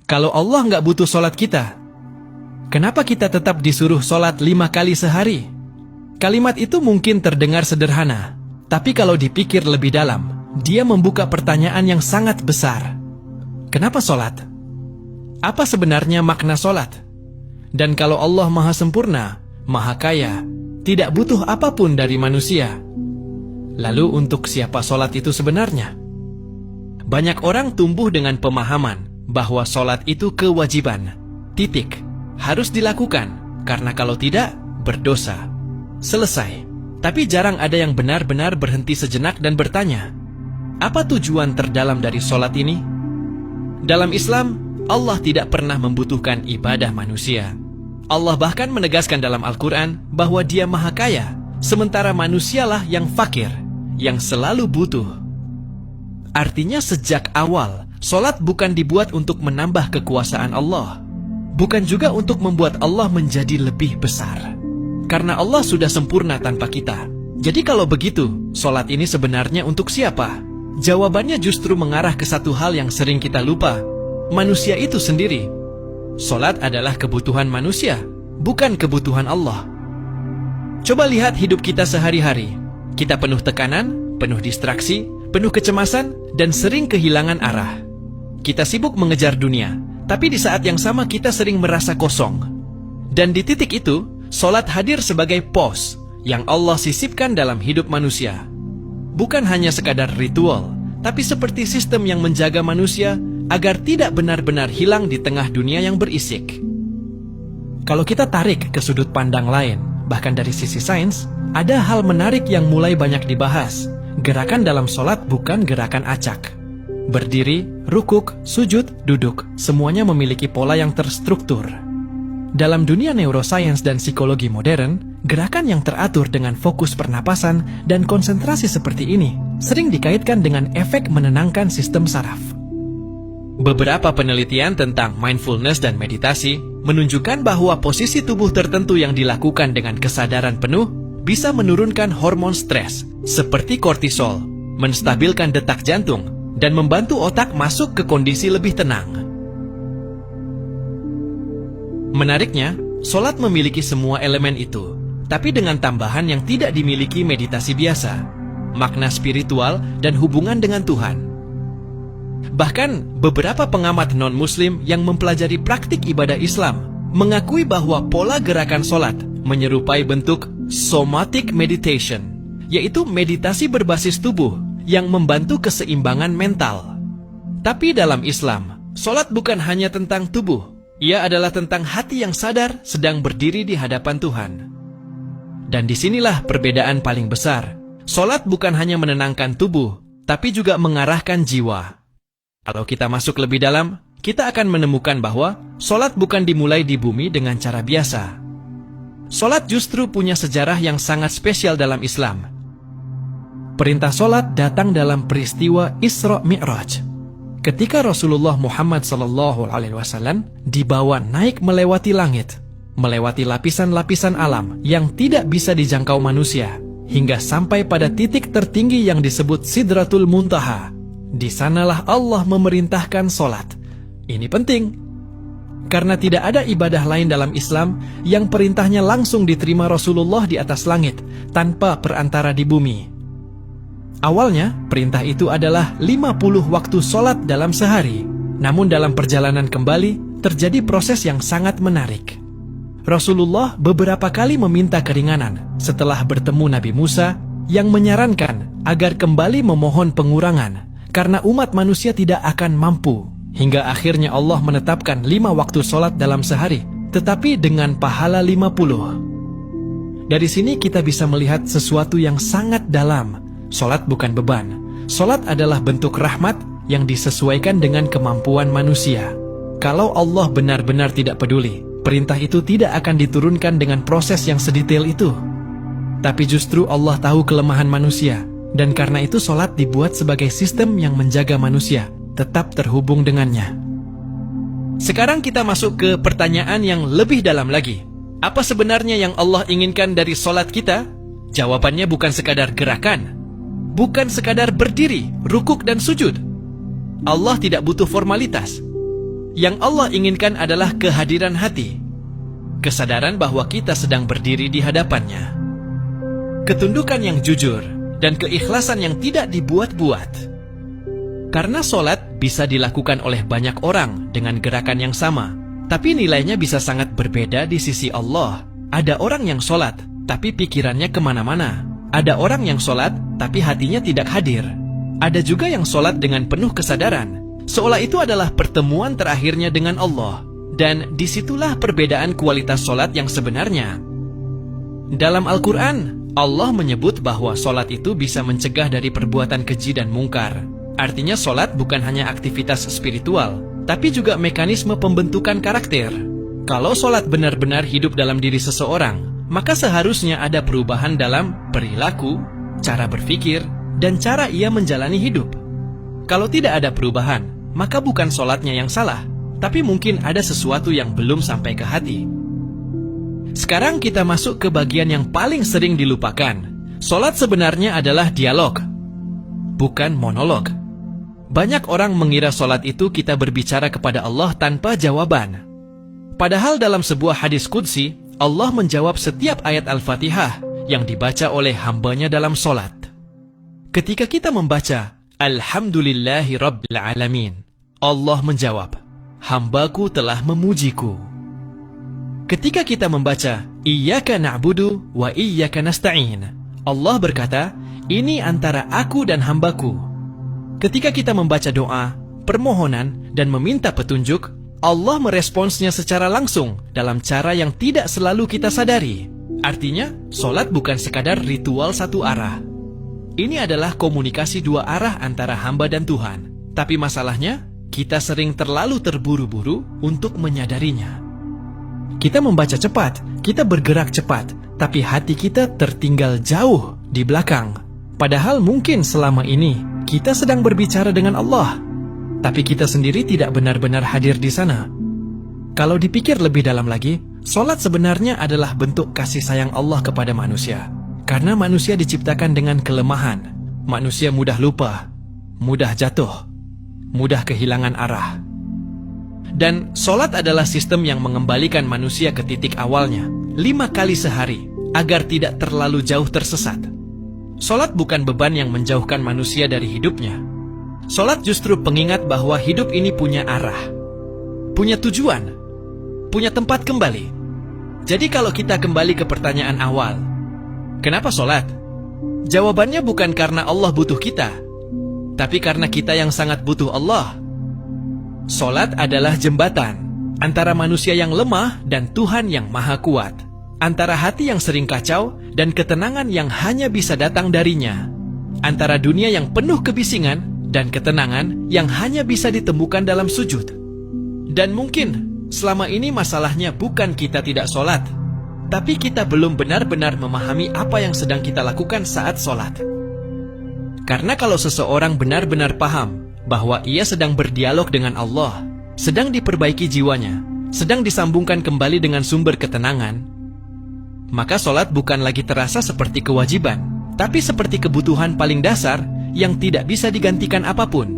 Kalau Allah nggak butuh sholat kita, kenapa kita tetap disuruh sholat 5 kali sehari? Kalimat itu mungkin terdengar sederhana, tapi kalau dipikir lebih dalam, dia membuka pertanyaan yang sangat besar. Kenapa sholat? Apa sebenarnya makna sholat? Dan kalau Allah maha sempurna, maha kaya, tidak butuh apapun dari manusia, lalu untuk siapa sholat itu sebenarnya? Banyak orang tumbuh dengan pemahaman bahwa sholat itu kewajiban, titik, harus dilakukan, karena kalau tidak, berdosa. Selesai. Tapi jarang ada yang benar-benar berhenti sejenak dan bertanya, apa tujuan terdalam dari sholat ini? Dalam Islam, Allah tidak pernah membutuhkan ibadah manusia. Allah bahkan menegaskan dalam Al-Quran bahwa Dia maha kaya, sementara manusialah yang fakir, yang selalu butuh. Artinya sejak awal, sholat bukan dibuat untuk menambah kekuasaan Allah, bukan juga untuk membuat Allah menjadi lebih besar. Karena Allah sudah sempurna tanpa kita. Jadi kalau begitu, sholat ini sebenarnya untuk siapa? Jawabannya justru mengarah ke satu hal yang sering kita lupa. Manusia itu sendiri. Sholat adalah kebutuhan manusia, bukan kebutuhan Allah. Coba lihat hidup kita sehari-hari. Kita penuh tekanan, penuh distraksi, penuh kecemasan, dan sering kehilangan arah. Kita sibuk mengejar dunia, tapi di saat yang sama kita sering merasa kosong. Dan di titik itu, sholat hadir sebagai pos yang Allah sisipkan dalam hidup manusia. Bukan hanya sekadar ritual, tapi seperti sistem yang menjaga manusia agar tidak benar-benar hilang di tengah dunia yang berisik. Kalau kita tarik ke sudut pandang lain, bahkan dari sisi sains, ada hal menarik yang mulai banyak dibahas. Gerakan dalam sholat bukan gerakan acak. Berdiri, rukuk, sujud, duduk, semuanya memiliki pola yang terstruktur. Dalam dunia neuroscience dan psikologi modern, gerakan yang teratur dengan fokus pernapasan dan konsentrasi seperti ini sering dikaitkan dengan efek menenangkan sistem saraf. Beberapa penelitian tentang mindfulness dan meditasi menunjukkan bahwa posisi tubuh tertentu yang dilakukan dengan kesadaran penuh bisa menurunkan hormon stres seperti kortisol, menstabilkan detak jantung, dan membantu otak masuk ke kondisi lebih tenang. Menariknya, sholat memiliki semua elemen itu, tapi dengan tambahan yang tidak dimiliki meditasi biasa, makna spiritual dan hubungan dengan Tuhan. Bahkan, beberapa pengamat non-muslim yang mempelajari praktik ibadah Islam mengakui bahwa pola gerakan sholat menyerupai bentuk somatic meditation, yaitu meditasi berbasis tubuh yang membantu keseimbangan mental. Tapi dalam Islam, sholat bukan hanya tentang tubuh, ia adalah tentang hati yang sadar sedang berdiri di hadapan Tuhan. Dan disinilah perbedaan paling besar. Sholat bukan hanya menenangkan tubuh, tapi juga mengarahkan jiwa. Kalau kita masuk lebih dalam, kita akan menemukan bahwa sholat bukan dimulai di bumi dengan cara biasa. Sholat justru punya sejarah yang sangat spesial dalam Islam. Perintah sholat datang dalam peristiwa Isra Mi'raj. Ketika Rasulullah Muhammad SAW dibawa naik melewati langit, melewati lapisan-lapisan alam yang tidak bisa dijangkau manusia, hingga sampai pada titik tertinggi yang disebut Sidratul Muntaha. Di sanalah Allah memerintahkan sholat. Ini penting, karena tidak ada ibadah lain dalam Islam yang perintahnya langsung diterima Rasulullah di atas langit, tanpa perantara di bumi. Awalnya, perintah itu adalah 50 waktu sholat dalam sehari. Namun dalam perjalanan kembali, terjadi proses yang sangat menarik. Rasulullah beberapa kali meminta keringanan setelah bertemu Nabi Musa yang menyarankan agar kembali memohon pengurangan, karena umat manusia tidak akan mampu. Hingga akhirnya Allah menetapkan 5 waktu sholat dalam sehari, tetapi dengan pahala 50. Dari sini kita bisa melihat sesuatu yang sangat dalam. Sholat bukan beban. Sholat adalah bentuk rahmat yang disesuaikan dengan kemampuan manusia. Kalau Allah benar-benar tidak peduli, perintah itu tidak akan diturunkan dengan proses yang sedetail itu. Tapi justru Allah tahu kelemahan manusia, dan karena itu sholat dibuat sebagai sistem yang menjaga manusia tetap terhubung dengannya. Sekarang kita masuk ke pertanyaan yang lebih dalam lagi. Apa sebenarnya yang Allah inginkan dari sholat kita? Jawabannya bukan sekadar gerakan, bukan sekadar berdiri, rukuk dan sujud. Allah tidak butuh formalitas. Yang Allah inginkan adalah kehadiran hati, kesadaran bahwa kita sedang berdiri di hadapannya, ketundukan yang jujur, dan keikhlasan yang tidak dibuat-buat. Karena solat bisa dilakukan oleh banyak orang dengan gerakan yang sama, tapi nilainya bisa sangat berbeda di sisi Allah. Ada orang yang solat, tapi pikirannya kemana-mana. Ada orang yang solat, tapi hatinya tidak hadir. Ada juga yang solat dengan penuh kesadaran, seolah itu adalah pertemuan terakhirnya dengan Allah. Dan disitulah perbedaan kualitas solat yang sebenarnya. Dalam Al-Quran, Allah menyebut bahwa solat itu bisa mencegah dari perbuatan keji dan mungkar. Artinya solat bukan hanya aktivitas spiritual, tapi juga mekanisme pembentukan karakter. Kalau solat benar-benar hidup dalam diri seseorang, maka seharusnya ada perubahan dalam perilaku, cara berpikir, dan cara ia menjalani hidup. Kalau tidak ada perubahan, maka bukan solatnya yang salah, tapi mungkin ada sesuatu yang belum sampai ke hati. Sekarang kita masuk ke bagian yang paling sering dilupakan. Solat sebenarnya adalah dialog, bukan monolog. Banyak orang mengira solat itu kita berbicara kepada Allah tanpa jawaban. Padahal dalam sebuah hadis qudsi, Allah menjawab setiap ayat Al-Fatihah yang dibaca oleh hambanya dalam solat. Ketika kita membaca Alhamdulillahi Rabbil Alamin, Allah menjawab, hambaku telah memujiku. Ketika kita membaca Iyyaka na'budu wa iyyaka nasta'in, Allah berkata, ini antara aku dan hambaku. Ketika kita membaca doa, permohonan, dan meminta petunjuk, Allah meresponsnya secara langsung dalam cara yang tidak selalu kita sadari. Artinya, solat bukan sekadar ritual satu arah. Ini adalah komunikasi dua arah antara hamba dan Tuhan. Tapi masalahnya, kita sering terlalu terburu-buru untuk menyadarinya. Kita membaca cepat, kita bergerak cepat, tapi hati kita tertinggal jauh di belakang. Padahal mungkin selama ini kita sedang berbicara dengan Allah, tapi kita sendiri tidak benar-benar hadir di sana. Kalau dipikir lebih dalam lagi, solat sebenarnya adalah bentuk kasih sayang Allah kepada manusia. Karena manusia diciptakan dengan kelemahan. Manusia mudah lupa, mudah jatuh, mudah kehilangan arah. Dan solat adalah sistem yang mengembalikan manusia ke titik awalnya 5 kali sehari, agar tidak terlalu jauh tersesat. Solat bukan beban yang menjauhkan manusia dari hidupnya. Solat justru pengingat bahwa hidup ini punya arah, punya tujuan, punya tempat kembali. Jadi kalau kita kembali ke pertanyaan awal, kenapa solat? Jawabannya bukan karena Allah butuh kita, tapi karena kita yang sangat butuh Allah. Solat adalah jembatan antara manusia yang lemah dan Tuhan yang maha kuat, antara hati yang sering kacau dan ketenangan yang hanya bisa datang darinya, antara dunia yang penuh kebisingan dan ketenangan yang hanya bisa ditemukan dalam sujud. Dan mungkin selama ini masalahnya bukan kita tidak solat, tapi kita belum benar-benar memahami apa yang sedang kita lakukan saat solat. Karena kalau seseorang benar-benar paham bahwa ia sedang berdialog dengan Allah, sedang diperbaiki jiwanya, sedang disambungkan kembali dengan sumber ketenangan, maka solat bukan lagi terasa seperti kewajiban, tapi seperti kebutuhan paling dasar yang tidak bisa digantikan apapun.